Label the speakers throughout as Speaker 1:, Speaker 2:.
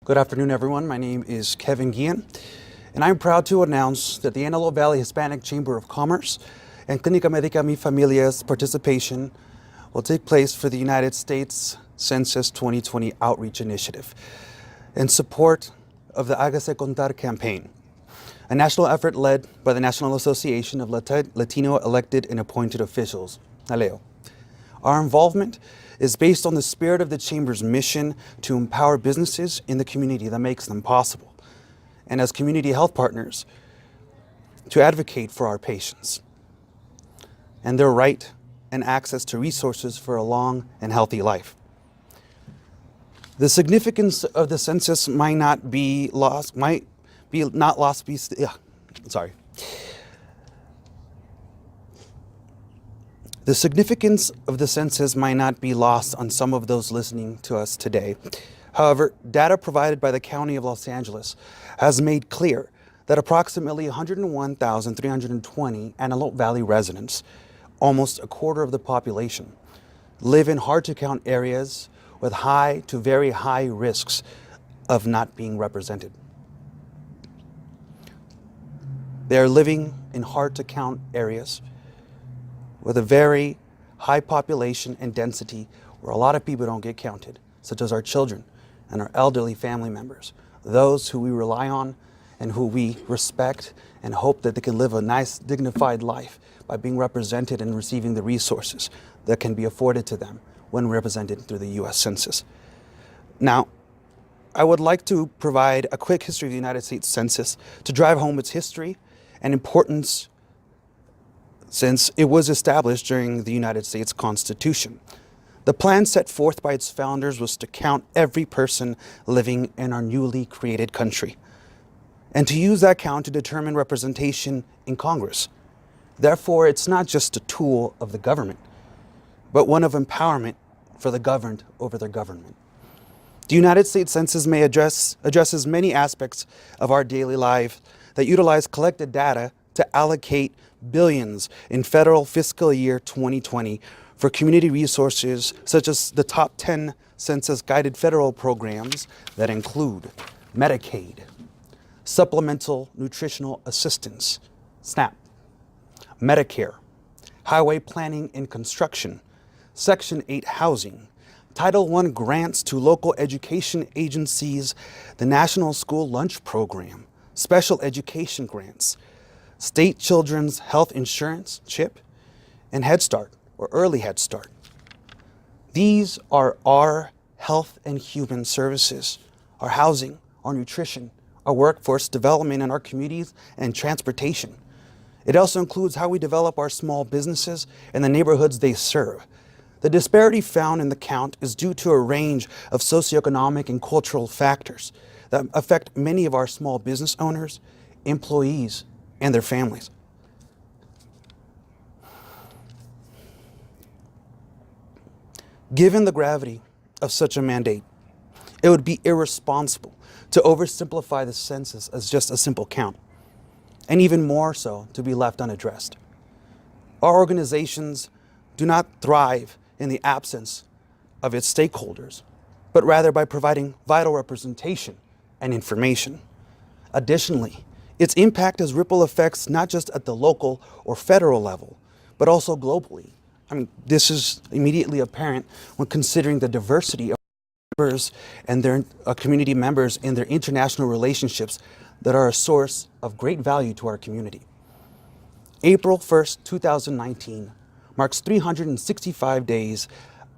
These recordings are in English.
Speaker 1: Good afternoon, everyone. My name is Kevin Guillen, and I'm proud to announce that the Antelope Valley Hispanic Chamber of Commerce and Clínica Médica Mi Familia's participation will take place for the United States Census 2020 Outreach Initiative in support of the Hágase Contar campaign, a national effort led by the National Association of Latino Elected and Appointed Officials, NALEO. Our involvement is based on the spirit of the Chamber's mission to empower businesses in the community that makes them possible, and as community health partners, to advocate for our patients and their right and access to resources for a long and healthy life. The significance of the census The significance of the census might not be lost on some of those listening to us today. However, data provided by the County of Los Angeles has made clear that approximately 101,320 Antelope Valley residents, almost a quarter of the population, live in hard-to-count areas with high to very high risks of not being represented. They are living in hard-to-count areas with a very high population and density where a lot of people don't get counted, such as our children and our elderly family members, those who we rely on and who we respect and hope that they can live a nice, dignified life by being represented and receiving the resources that can be afforded to them when represented through the U.S. Census. Now, I would like to provide a quick history of the United States Census to drive home its history and importance since it was established during the United States Constitution. The plan set forth by its founders was to count every person living in our newly created country, and to use that count to determine representation in Congress. Therefore, it's not just a tool of the government, but one of empowerment for the governed over their government. The United States Census may addresses many aspects of our daily life that utilize collected data to allocate billions in federal fiscal year 2020 for community resources such as the top 10 census-guided federal programs that include Medicaid, Supplemental Nutritional Assistance, SNAP, Medicare, Highway Planning and Construction, Section 8 Housing, Title I grants to local education agencies, the National School Lunch Program, Special Education Grants, State Children's Health Insurance, CHIP, and Head Start, or Early Head Start. These are our health and human services, our housing, our nutrition, our workforce development in our communities, and transportation. It also includes how we develop our small businesses and the neighborhoods they serve. The disparity found in the count is due to a range of socioeconomic and cultural factors that affect many of our small business owners, employees, and their families. Given the gravity of such a mandate, it would be irresponsible to oversimplify the census as just a simple count, and even more so to be left unaddressed. Our organizations do not thrive in the absence of its stakeholders, but rather by providing vital representation and information. Additionally, its impact has ripple effects not just at the local or federal level, but also globally. This is immediately apparent when considering the diversity of members and their community members in their international relationships that are a source of great value to our community. April 1st, 2019 marks 365 days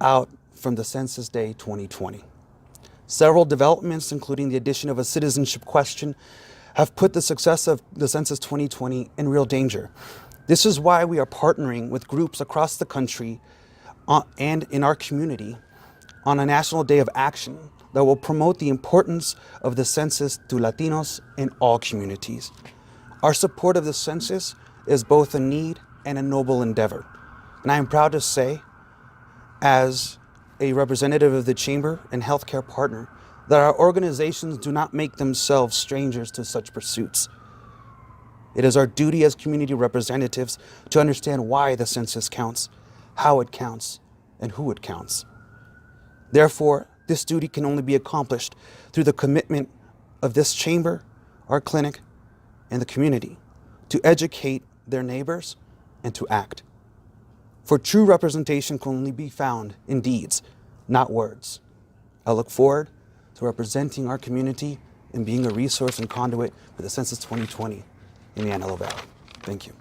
Speaker 1: out from the Census Day 2020. Several developments, including the addition of a citizenship question, have put the success of the Census 2020 in real danger. This is why we are partnering with groups across the country and in our community on a National Day of Action that will promote the importance of the census to Latinos in all communities. Our support of the census is both a need and a noble endeavor. And I am proud to say, as a representative of the Chamber and healthcare partner, that our organizations do not make themselves strangers to such pursuits. It is our duty as community representatives to understand why the census counts, how it counts, and who it counts. Therefore, this duty can only be accomplished through the commitment of this chamber, our clinic, and the community to educate their neighbors and to act. For true representation can only be found in deeds, not words. I look forward to representing our community and being a resource and conduit for the Census 2020 in the Antelope Valley. Thank you.